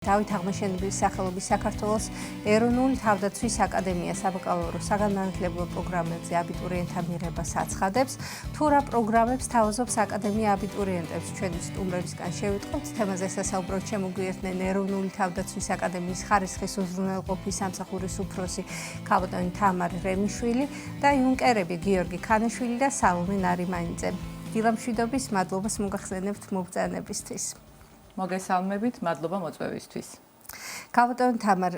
დავით აღმაშენებლის სახელობის საქართველოს ეროვნული თავდაცვის აკადემია საბაკალავრო საგანმანათლებლო პროგრამებზე აბიტურიენტთა მიღებას აცხადებს. თუ რა პროგრამებს თავაზობს აკადემია აბიტურიენტებს, ჩვენი სტუმრებისგან შევიტყობთ. თემაზე სასაუბროდ შემოგვიერთდნენ ეროვნული თავდაცვის აკადემიის ხარისხის უზრუნველყოფის სამსახურის უფროსი ქალბატონი თამარ რემიშვილი და იუნკერები გიორგი ქანიშვილი და სალომე ნარიმანიძე. დილამშვიდობის, მადლობას მოგახსენებთ მობრძანებისთვის. მოგესალმებით, მადლობა მოწვევისთვის. ქალბატონი თამარ,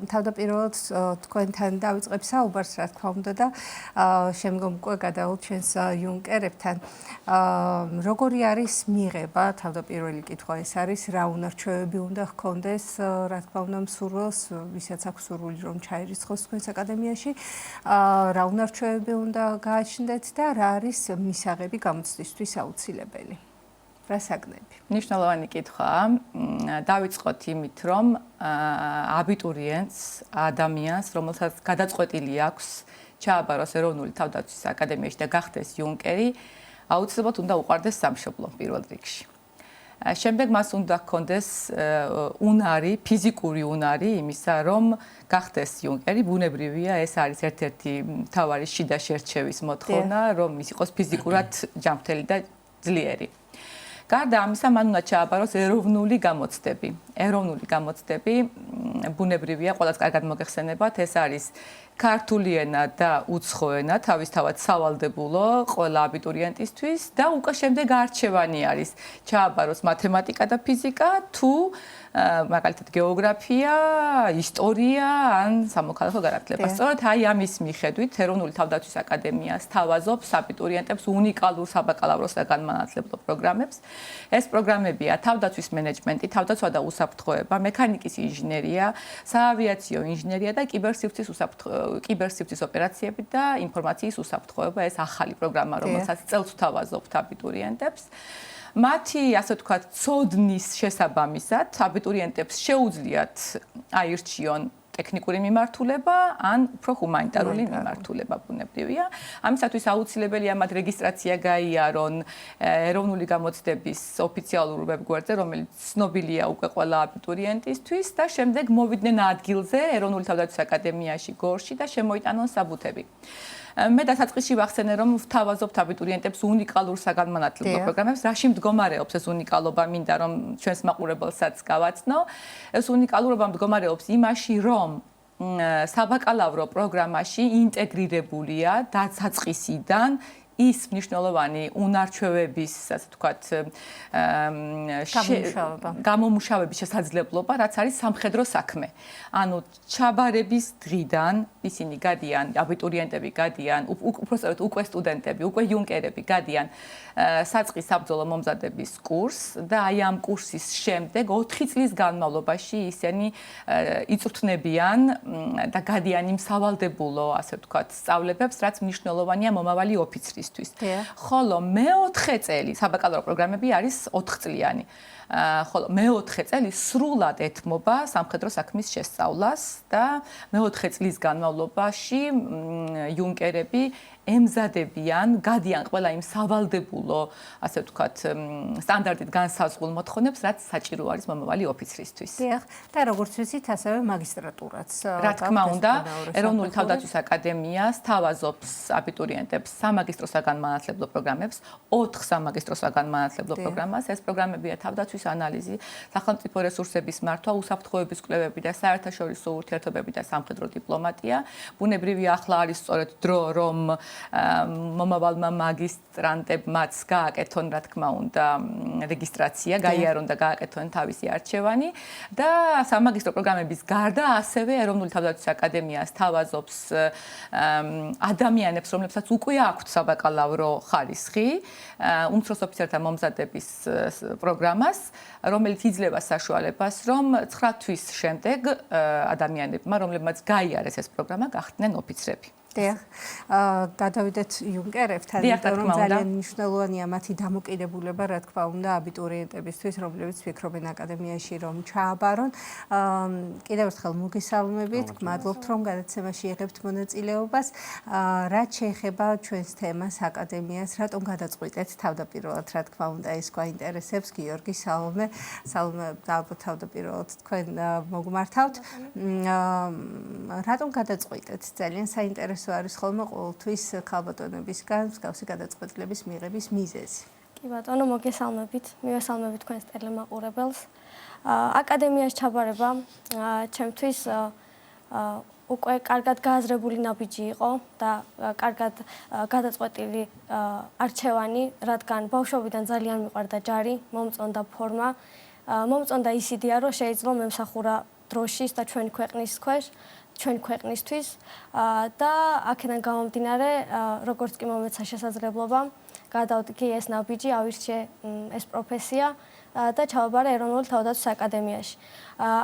თავდაპირველად თქვენთან დავიწყებ საუბარს, რა თქმა უნდა და შემდგომ უკვე გადავალთ ჩვენს იუნკერებთან. როგორი არის მიღება? თავდაპირველი კითხვა ეს არის, რა უნარჩვევები უნდა ჰქონდეს, რა თქმა უნდა, მსურველს, ვისაც აქვს სურვილი რომ ჩაირიცხოს თქვენს აკადემიაში, რა უნარჩვევები უნდა გააჩნდეთ და რა არის მისაღები გამოცდისთვის აუცილებელი? რასაგნები? Მნიშვნელოვანი კითხვაა. დავიწყოთ იმით, რომ აბიტურიენტს, ადამიანს, რომელსაც გადაწყვეტილი აქვს ჩააბაროს ეროვნული თავდაცვის აკადემიაში და გახდეს იუნკერი, აუცილებლად უნდა უყვარდეს სამშობლო პირველ რიგში. შემდეგ მას უნდა ჰქონდეს უნარი, ფიზიკური უნარი იმისა, რომ გახდეს იუნკერი, ბუნებრივია, ეს არის ერთ-ერთი მთავარი შიდა შერჩევის მოთხოვნა, რომ ის იყოს ფიზიკურად ჯანმრთელი და ძლიერი. გარდა ამისა, მან უნდა ჩააბაროს ეროვნული გამოცდები. ეროვნული გამოცდები ბუნებრივია, ყველას კარგად მოგეხსენებათ, ეს არის ქართული ენა და უცხო ენა, თავისთავად სავალდებულო ყველა აბიტურიენტისთვის და უკვე შემდეგ არჩევანი არის ჩააბაროს მათემატიკა და ფიზიკა თუ მაგალითად გეოგრაფია, ისტორია ან სამოქალაქო განათლება. სწორედ აი ამის მიხედვით ეროვნული თავდაცვის აკადემია სთავაზობს აბიტურიენტებს უნიკალურ საბაკალავრო საგანმანათლებლო პროგრამებს. ეს პროგრამებია თავდაცვის მენეჯმენტი, თავდაცვა და უსაფრთხოება, მექანიკის ინჟინერია, საავიაციო ინჟინერია და კიბერსივრცის ოპერაციები და ინფორმაციის უსაფრთხოება. ეს ახალი პროგრამა, რომელსაც წელს ვთავაზობთ აბიტურიენტებს. მათი, ასე ვთქვათ, ცოდნის შესაბამისად აბიტურიენტებს შეუძლიათ აირჩიონ ტექნიკური მიმართულება ან უფრო ჰუმანიტარული მიმართულება ბუნებრივია. ამისათვის აუცილებელია მათ რეგისტრაცია გაიარონ ეროვნული გამოცდების ოფიციალურ ვებგვერდზე, რომელიც ცნობილია უკვე ყველა აბიტურიენტისთვის და შემდეგ მოვიდნენ ადგილზე ეროვნული თავდაცვის აკადემიაში გორში და შემოიტანონ საბუთები. მე დასაწყისში ვახსენე, რომ ვთავაზობთ აბიტურიენტებს უნიკალურ საგანმანათლებლო პროგრამებს. რაში მდგომარეობს ეს უნიკალობა? მინდა რომ ჩვენს მაყურებელსაც გავაცნო. ეს უნიკალურობა მდგომარეობს იმაში, რომ საბაკალავრო პროგრამაში ინტეგრირებულია დაწყისიდან ის მნიშვნელოვანი უნარჩვევების, ასე ვთქვათ, გამომუშავების შესაძლებლობა, რაც არის სამხედრო საქმე. ანუ ჩაბარების დღიდან ისინი გადიან, აბიტურიენტები გადიან, უпростоრად უკვე სტუდენტები, უკვე იუნკერები გადიან საწყის საბრძოლო მომზადების კურსს და აი ამ კურსის შემდეგ 4 წლის განმავლობაში ისინი იწვრთნებიან და გადიან იმ სავალდებულო, ასე ვთქვათ, სწავლებებს, რაც მნიშვნელოვანია მომავალი ოფიცრის. ხოლო მეოთხე წელი საბაკალავრო პროგრამები არის 4 წლიანი. ხოლო მეოთხე წელი სრულად ეთმობა სამხედრო საქმის შესწავლას და მეოთხე წლის განმავლობაში იუნკერები ემზადებიან, გადიან ყველა იმ სავალდებულო, ასე ვთქვათ, სტანდარტით განსაზღვრულ მოთხოვნებს, რაც საჭირო არის მომავალი ოფიცრისთვის. დიახ, და როგორც ვიცით, ასევე მაგისტრატურაც. რა თქმა უნდა, ეროვნული თავდაცვის აკადემია სთავაზობს აბიტურიენტებს სამაგისტრო საგანმანათლებლო პროგრამებს, 4 სამაგისტრო საგანმანათლებლო პროგრამას. ეს პროგრამებია თავდაცვის ანალიზი, სახელმწიფო რესურსების მართვა, უსაფრთხოების კვლევები და საერთაშორისო ურთიერთობები და სამხედრო დიპლომატია. ბუნებრივია, ახლა არის სწორედ დრო, რომ მომავალმა მაგისტრანტებმაც გააკეთონ, რა თქმა უნდა, რეგისტრაცია, გაიარონ და გააკეთონ თავისი არჩევანი და სამაგისტრო პროგრამების გარდა ასევე ეროვნული თავდაცვის აკადემია სთავაზობს ადამიანებს, რომლებსაც უკვე აქვთ საბაკალავრო ხარისხი, უმცროს ოფიცერთა მომზადების პროგრამას, რომელიც იძლევა საშუალებას, რომ 9 თვის შემდეგ ადამიანებმა, რომლებმაც გაიარეს ეს პროგრამა, გახდნენ ოფიცრები. გადავიდეთ იუნკერებთან, იმიტომ რომ ძალიან მნიშვნელოვანია მათი დამოკიდებულება, რა თქმა უნდა, აბიტურიენტებისთვის, რომლებიც ფიქრობენ აკადემიაში რომ ჩააბარონ. კიდევ ერთხელ მოგესალმებით, გმადლობთ რომ გადაცემაში იღებთ მონაწილეობას. რაც შეეხება ჩვენს თემას აკადემიას, რატომ გადაწყვიტეთ თავდაპირველად, რა თქმა უნდა, ეს გვაინტერესებს, გიორგი, სალომე, ალბათ თავდაპირველად თქვენ მოგმართავთ. რატომ გადაწყვიტეთ? ძალიან საინტერესო არის ხოლმე ყოველთვის ქალბატონებისგან მსგავსი გადაწყვეტილების მიღების მიზეზი. კი ბატონო, მოგესალმებით. მივესალმებით თქვენს ტელემაყურებელს. აკადემიაში ჩაბარება ჩემთვის უკვე კარგად გააზრებული ნაბიჯი იყო და კარგად გადაწყვეტილი არჩევანი, რადგან ბავშვობიდან ძალიან მიყვარდა ჯარი, მომწონდა ფორმა, მომწონდა ის იდეა, რომ შეიძლება მემსახურა დროშის და ჩვენი ქვეყნის ქვეშ. ჩვენი ქვეყნისთვის და აქედან გამომდინარე, როგორც კი მომეცა შესაძლებლობა, გადავდგე ეს ნაბიჯი, ავირჩიე ეს პროფესია და ჩავაბარე ეროვნული თავდაცვის აკადემიაში.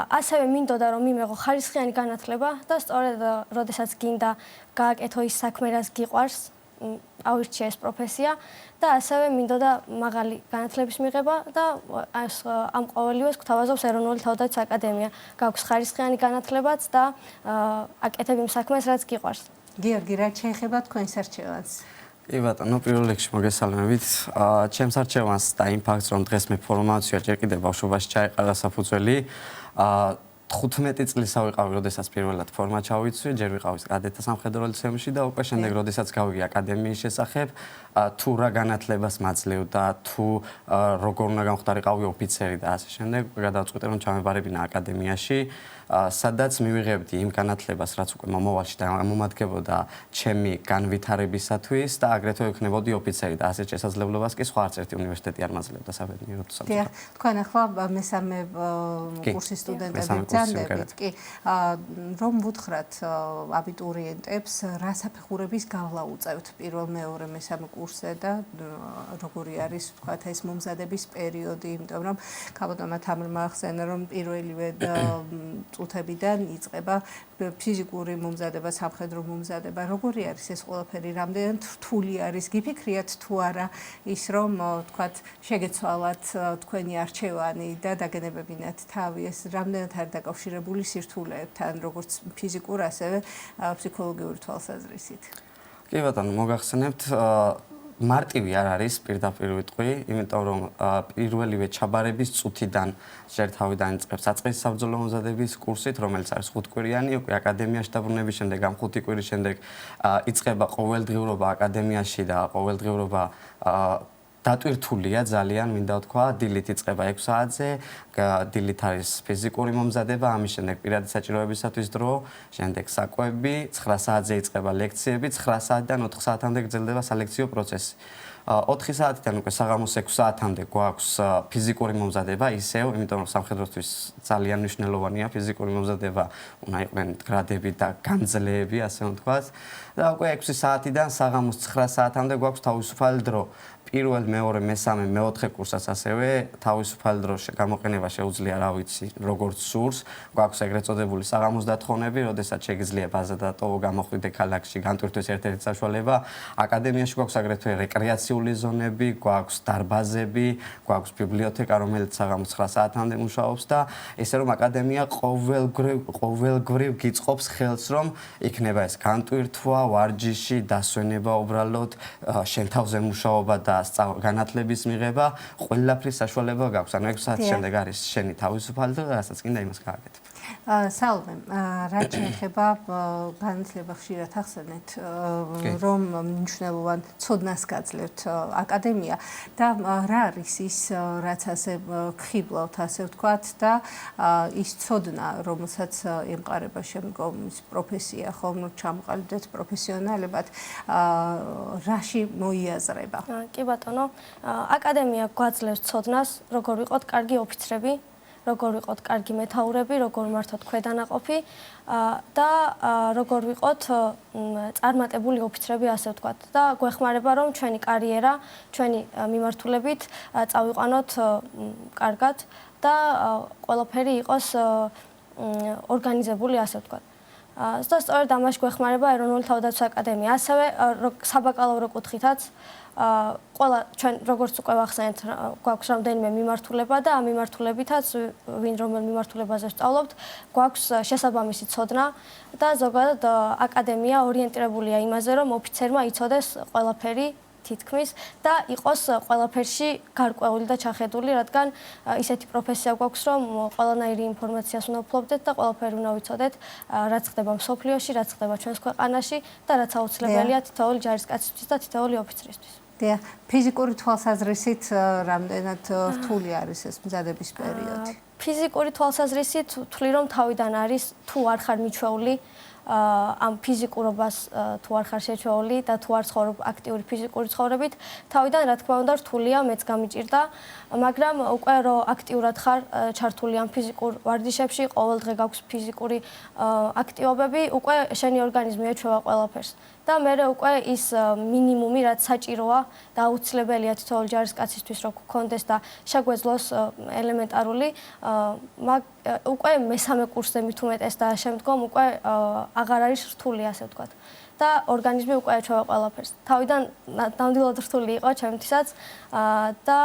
ასევე მინდოდა რომ მიმეღო ხარისხიანი განათლება და სწორედ როდესაც გინდა გააკეთო ის საქმე, რაც გიყვარს, ავირჩიე ეს პროფესია და ასევე მინდოდა მაღალი განათლების მიღება და ამ ყოველივეს გვთავაზობს ეროვნული თავდაცვის აკადემია. გაქვს ხარისხიანი განათლებაც და აკეთებ იმ საქმეს, რაც გიყვარს. გიორგი, რაც შეეხება თქვენს არჩევანს? კი ბატონო, პირველ რიგში მოგესალმებით. ჩემს არჩევანს და იმ ფაქტს, რომ დღეს მე ფორმაცია ჯერ კიდევ ბავშვობაში ჩაეყარა საფუძველი, 15 წლის ავიყავი, როდესაც პირველად ფორმა ჩავიცვი, ჯერ ვიყავი კადეტთა სამხედრო ლიცეუმში და უკვე შემდეგ, როდესაც გავიგე აკადემიის შესახებ, თუ რა განათლებას მაძლევდა, თუ როგორ უნდა გამختارიყავი ოფიცერი და ასე შემდეგ, გადავწყვიტე რომ ჩამებარებინა აკადემიაში, სადაც მივიღებდი იმ განათლებას, რაც უკვე მომავალში დამომადგებოდა ჩემი განვითარებისათვის და აგრეთვე ვიქნებოდი ოფიცერი და ასეთ შესაძლებლობას კი სხვა არც ერთი უნივერსიტეტი არ მაძლევდა საბედნიეროდ. თქვენ ახლა მესამე კურსის სტუდენტები ძანდებით კი რომ ვუთხრათ აბიტურიენტებს რა საფეხურების გავლა უწევთ პირველ, მეორე, მესამე კურსზე და როგორი არის ვთქვათ ეს მომზადების პერიოდი, იმიტომ რომ ქალბატონმა თამრმა ახსენა რომ პირველივე წუთებიდან იწყება ფიზიკური მომზადება, სამხედრო მომზადება. როგორი არის ეს ყველაფერი? რამდენად რთული არის? გიფიქრიათ თუ არა ის რომ ვთქვათ შეგეცვალათ თქვენი არჩევანი და დაგენებებინათ თავი, ეს რამდენად არის დაკავშირებული სირთულეებთან, როგორც ფიზიკურ, ასევე ფსიქოლოგიური თვალსაზრისით? კი ბატონო, მოგახსენებთ, მარტივი არ არის პირდაპირ ვიტყვი, იმიტომ რომ პირველივე ჩაბარების წუთიდან ჯერ თავი დაიწყებს საწყის საბრძოლო მომზადების კურსით, რომელიც არის 5 კვირიანი, უკვე აკადემიაში დაბრუნების შემდეგ, ამ 5 კვირის შემდეგ იწყება ყოველდღიურობა აკადემიაში და ყოველდღიურობა დატვირთულია ძალიან, მინდა ვთქვა, დილით იწყება 6 საათზე, დილით არის ფიზიკური მომზადება, ამის შემდეგ პირადი საჭიროებისათვის დრო, შემდეგ საკვები, 9 საათზე იწყება ლექციები, 9 საათიდან 4 საათამდე გრძელდება სალექციო პროცესი. 4 საათიდან უკვე საღამოს 6 საათამდე გვაქვს ფიზიკური მომზადება, ისევ, იმიტომ რომ სამხედროსთვის ძალიან მნიშვნელოვანია ფიზიკური მომზადება, უნდა იყვნენ გრადები და განძლეები, ასე ვთქვათ. და უკვე 6 საათიდან საღამოს 9 საათამდე გვაქვს თავისუფალი დრო. პირველ, მეორე, მესამე, მეოთხე კურსაც ასევე თავისუფალი დრო გამოყენება შეუძლია, რა ვიცი, როგორც სურს. გვაქვს ეგრეთ წოდებული საღამოს დათხოვნები, როდესაც შეგიძლია ბაზა დატოვო, გამოხვიდე ქალაქში, განტვირთვის ერთ-ერთი საშუალება. აკადემიაში გვაქვს აგრეთვე რეკრეაციული ზონები, გვაქვს დარბაზები, გვაქვს ბიბლიოთეკა, რომელიც საღამოს 9 საათამდე მუშაობს და ესე რომ აკადემია ყოველგვრივ გიწყობს ხელს, რომ იქნება ეს განტვირთვა, ვარჯიში, დასვენება უბრალოდ, შენ თავზე მუშაობა და განათლების მიღება, ყველაფრის საშუალება გაქვს. ანუ 6 საათის შემდეგ არის შენი თავისუფალი და რასაც კიდე იმას გააკეთებ. სალომე, რაც შეეხება განათლება ხშირად ახსენეთ, რომ მნიშვნელოვან ცოდნას გაძლევთ აკადემია და რა არის ის, რაც ასე გხიბლავთ, ასე ვთქვათ და ის ცოდნა, რომელსაც ემყარება შემდგომ ის პროფესია, ხომ ჩამოყალიბდეთ პროფესიონალებად, რაში მოიაზრება? კი ბატონო, აკადემია გვაძლევს ცოდნას, როგორ ვიყოთ კარგი ოფიცრები, როგორ ვიყოთ კარგი მეთაურები, როგორ მართოთ ქვედანაყოფი და როგორ ვიყოთ წარმატებული ოფიცრები, ასე ვთქვათ. და გვეხმარება, რომ ჩვენი კარიერა, ჩვენი მიმართულებით წავიყვანოთ კარგად და ყველაფერი იყოს ორგანიზებული, ასე ვთქვათ. და სწორედ ამაში გვეხმარება ეროვნული თავდაცვის აკადემია. ასევე საბაკალავრო კუთხითაც ყველა ჩვენ როგორც უკვე ვახსენეთ, გვაქვს რამდენიმე მიმართულება და ამ მიმართულებითაც ვინ რომელ მიმართულებაზე ვსწავლობთ, გვაქვს შესაბამისი ცოდნა და ზოგადად აკადემია ორიენტირებულია იმაზე, რომ ოფიცერმა იცოდეს ყველაფერი თითქმის და იყოს ყველაფერში გარკვეული და ჩახედული, რადგან ისეთი პროფესია გვაქვს, რომ ყველანაირი ინფორმაციას უნდა ვფლობდეთ და ყველაფერი უნდა ვიცოდეთ, რაც ხდება მსოფლიოში, რაც ხდება ჩვენს ქვეყანაში და რაც აუცილებელია თითოეული ჯარისკაცისთვის და თითოეული ოფიცრისთვის. დიახ, ფიზიკური თვალსაზრისით რამდენად რთული არის ეს მზადების პერიოდი? ფიზიკური თვალსაზრისით ვთვლი, რომ თავიდან არის თუ არ ხარ მიჩვეული ამ ფიზიკურობას თუ არ ხარ შეჩვეული და თუ არ ცხოვრობ აქტიური ფიზიკური ცხოვრებით, თავიდან რა თქმა უნდა რთულია, მეც გამიჭირდა, მაგრამ უკვე რომ აქტიურად ხარ ჩართული ამ ფიზიკურ ვარჯიშებში, ყოველდღე გაქვს ფიზიკური აქტივობები, უკვე შენი ორგანიზმი ეჩვევა ყველაფერს. და მე უკვე ის მინიმუმი, რაც საჭიროა და აუცილებელია თითოეული ჯარისკაცისთვის, რომ გქონდეს და შეგვეძლოს ელემენტარული, უკვე მესამე კურსზე მით უმეტეს და შემდგომ უკვე აღარ არის რთული, ასე ვთქვათ. და ორგანიზმი უკვე ეჩვევა ყველაფერს. თავიდან ნამდვილად რთული იყო ჩემთვისაც და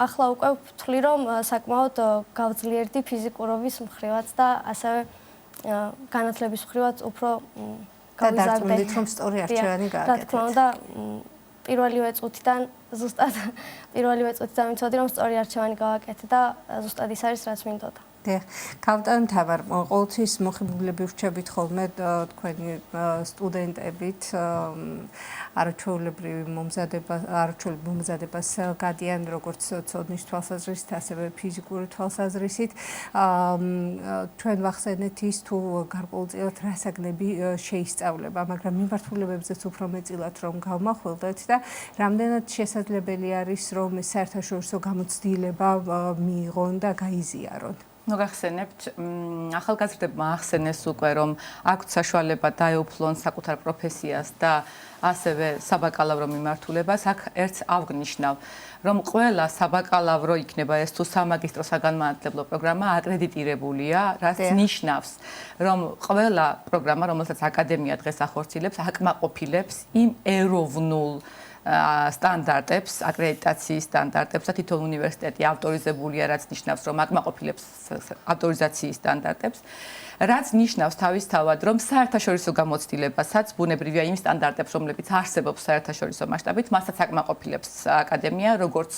ახლა უკვე ვთვლი, რომ საკმაოდ გავძლიერდი ფიზიკურობის მხრივაც და ასევე განათლების მხრივაც უფრო გადარწმუნდით, რომ სწორი არჩევანი გააკეთეთ. რა თქმა უნდა, პირველივე წუთიდან ზუსტად პირველივე წუთიდან ვიცოდი, რომ სწორი არჩევანი გავაკეთე და ზუსტად ის არის, რაც მინდოდა. დიახ, კაპიტან თამარ, ყოველთვის მოხიბლები ვრჩებით ხოლმე თქვენი სტუდენტებით არაჩვეულებრივ მომზადებას გადიან როგორც ცოდნის თვალსაზრისით, ასევე ფიზიკური თვალსაზრისით. ჩვენ ვახსენეთ ის თუ გარკვეულწილად რა საგნები შეისწავლება, მაგრამ მიმართულებებზეც უფრო მეტილად რომ გავმახვილდეთ და რამდენად შესაძლებელი არის რომ საერთაშორისო გამოცდილება მიიღონ და გაიზიარონ. მოგახსენებთ, ახალგაზრდებმა ახსენეს უკვე, რომ აქვთ საშუალება დაეუფლონ საკუთარ პროფესიას და ასევე საბაკალავრო მიმართულებას, აქ ერთს ავგნიშნავ, რომ ყველა საბაკალავრო იქნება ეს თუ სამაგისტრო საგანმანათლებლო პროგრამა აკრედიტირებულია, რაც ნიშნავს, რომ ყველა პროგრამა, რომელსაც აკადემია დღეს ახორციელებს, აკმაყოფილებს იმ ეროვნულ სტანდარტებს, აკრედიტაციის სტანდარტებს და თითოეული უნივერსიტეტი ავტორიზებულია, რაც ნიშნავს, რომ აკმაყოფილებს ავტორიზაციის სტანდარტებს, რაც ნიშნავს თავისთავად, რომ საერთაშორისო გამოცდილებასაც ბუნებრივია იმ სტანდარტებს, რომლებიც არსებობს საერთაშორისო მასშტაბით, მასაც აკმაყოფილებს აკადემია, როგორც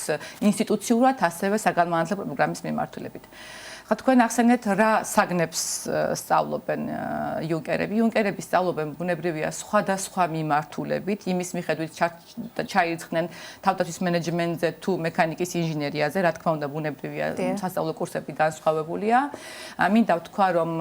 ინსტიტუციურად, ასევე საგანმანათლებლო პროგრამის მიმართულებით. თქვენ ახსენეთ რა საგნებს სწავლობენ იუნკერები. იუნკერები სწავლობენ ბუნებრივია სხვადასხვა მიმართულებით, იმის მიხედვით ჩაირიცხნენ თავდაცვის მენეჯმენტზე თუ მექანიკის ინჟინერიაზე, რა თქმა უნდა ბუნებრივია სასწავლო კურსები განსხვავებულია. მინდა ვთქვა, რომ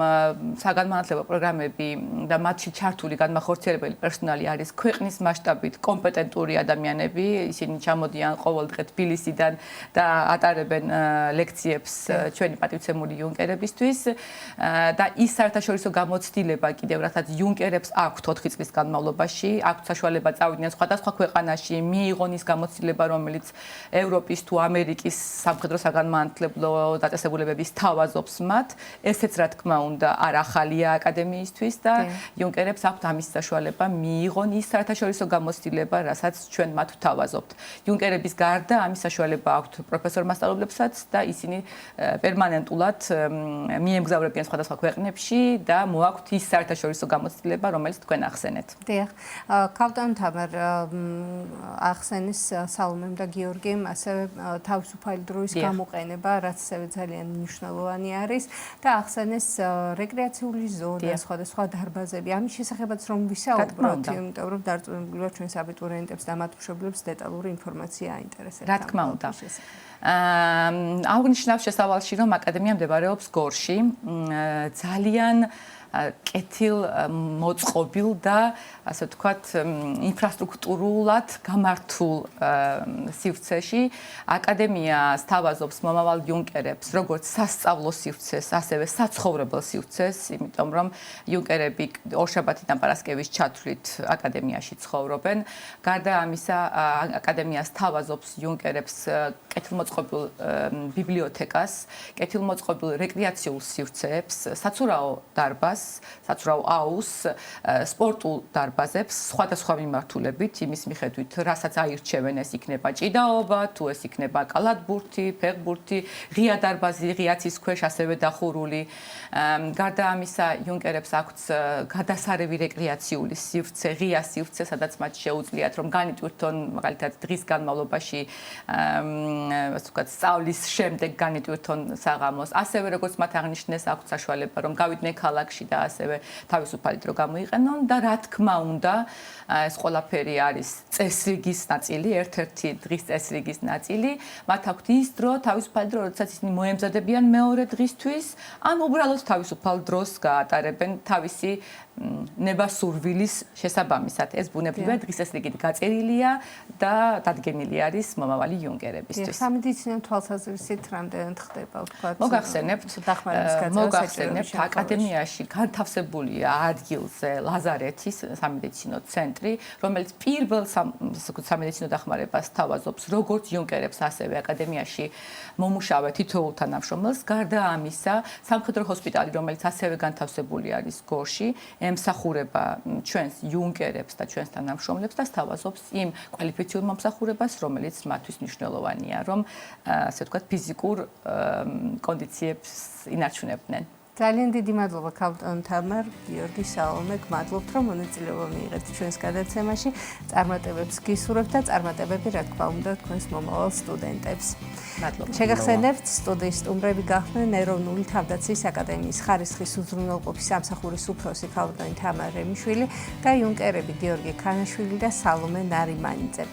საგანმანათლებლო პროგრამები და მათში ჩართული განმახორციელებელი პერსონალი არის ქვეყნის მასშტაბით კომპეტენტური ადამიანები, ისინი ჩამოდიან ყოველდღე თბილისიდან და ატარებენ ლექციებს ჩვენი პატივცემული იუნკერებისთვის და ის საერთაშორისო გამოცდილება კიდევ რასაც იუნკერებს აქვთ 4 წლის განმავლობაში, აქვთ საშუალება წავიდნენ სხვადასხვა ქვეყანაში, მიიღონ ის გამოცდილება, რომელიც ევროპის თუ ამერიკის სამხედრო საგანმანათლებლო დაწესებულებების თავაზობს მათ. ესეც რა თქმა უნდა არ ახალია აკადემიისთვის და იუნკერებს აქვთ ამის საშუალება მიიღონ ის საერთაშორისო გამოცდილება, რასაც ჩვენ მათ ვთავაზობთ. იუნკერების გარდა ამის საშუალება აქვთ პროფესორ მასწავლებლებსაც და ისინი პერმანენტულად მიემგზავრებიან სხვადასხვა ქვეყნებში და მოაქვთ ის საერთაშორისო გამოცდილება, რომელიც თქვენ ახსენეთ. დიახ, კაპიტან თამარ ახსენის სალომემ და გიორგიმ ასევე თავისუფალი დროის გამოყენება, რაც ძალიან მნიშვნელოვანი არის და ახსენეს რეკრეაციული ზონა, სხვადასხვა დარბაზები. ამის შესახებაც რომ ვისაუბროთ, იმიტომ რომ დარწმუნებულია ჩვენს აბიტურიენტებს და მათ მშობლებს დეტალური ინფორმაცია აინტერესებს. რა თქმა უნდა. აღნიშნავ შესავალში, რომ აკადემია მდებარეობს გორში, ძალიან კეთილ მოწყობილ და ასე ვთქვათ ინფრასტრუქტურულად გამართულ სივრცეში აკადემია სთავაზობს მომავალ იუნკერებს როგორც სასწავლო სივრცეს, ასევე საცხოვრებელ სივრცეს, იმიტომ რომ იუნკერები ორშაბათიდან პარასკევის ჩათვლით აკადემიაში ცხოვრობენ. გარდა ამისა, აკადემია სთავაზობს იუნკერებს კეთილმოწყობილ ბიბლიოთეკას, კეთილმოწყობილ რეკრეაციულ სივრცეებს, საცურაო დარბაზს გიმნაზიას, საცურაო აუზს, სპორტულ დარბაზებს სხვადასხვა მიმართულებით, იმის მიხედვით, რასაც აირჩევენ, ეს იქნება ჭიდაობა, თუ ეს იქნება კალათბურთი, ფეხბურთი, ღია დარბაზი, ღია ცის ქვეშ, ასევე დახურული. გარდა ამისა, იუნკერებს აქვთ გადასარევი რეკრეაციული სივრცე, ღია სივრცე, სადაც მათ შეუძლიათ რომ განიტვირთონ, მაგალითად, დღის განმავლობაში, ასე ვთქვათ, სწავლის შემდეგ განიტვირთონ საღამოს. ასევე როგორც მათ აღნიშნეს, აქვთ საშუალება რომ გავიდნენ ქალაქში და ასევე თავისუფალი დრო გამოიყენონ და რა თქმა უნდა, ეს ყველაფერი არის წესრიგის ნაწილი, ერთ-ერთი დღის წესრიგის ნაწილი. მათ აქვთ ის დრო, თავისუფალი დრო, როდესაც ისინი მოემზადებიან მეორე დღისთვის, ან უბრალოდ თავისუფალ დროს გაატარებენ თავისი ნებასურვილის შესაბამისად. ეს ბუნებრივია დღის წესრიგით გაწერილია და დადგენილი არის მომავალი იუნკერებისთვის. სამედიცინო თვალსაზრისით რამდენად ხდება, ვთქვათ, მოგახსენებთ, აკადემიაში განთავსებულია ადგილზე ლაზარეთის სამედიცინო ცენტრი, რომელიც პირველ სამედიცინო დახმარებას თავაზობს როგორც იუნკერებს, ასევე აკადემიაში მომუშავე თითოეულ თანამშრომელს. გარდა ამისა, სამხედრო ჰოსპიტალი, რომელიც ასევე განთავსებული არის გორში, ემსახურება ჩვენს იუნკერებს და ჩვენს თანამშრომლებს და სთავაზობს იმ კვალიფიციურ მომსახურებას, რომელიც მათთვის მნიშვნელოვანია, რომ ასე ვთქვათ, ფიზიკურ კონდიციებს ინარჩუნებდნენ. ძალიან დიდი მადლობა ქალბატონ თამარ, გიორგი, სალომე, გმადლობთ რომ მონაწილეობა მიიღეთ ჩვენს გადაცემაში. წარმატებებს გისურვებთ და წარმატებები რა თქმა უნდა თქვენს მომავალ სტუდენტებს. მადლობა. შეგახსენებთ, სტუდიის სტუმრები გახდნენ ეროვნული თავდაცვის აკადემიის ხარისხის უზრუნველყოფის სამსახურის უფროსი ქალბატონი თამარ რემიშვილი და იუნკერები გიორგი ქანაშვილი და სალომე ნარიმანიძე.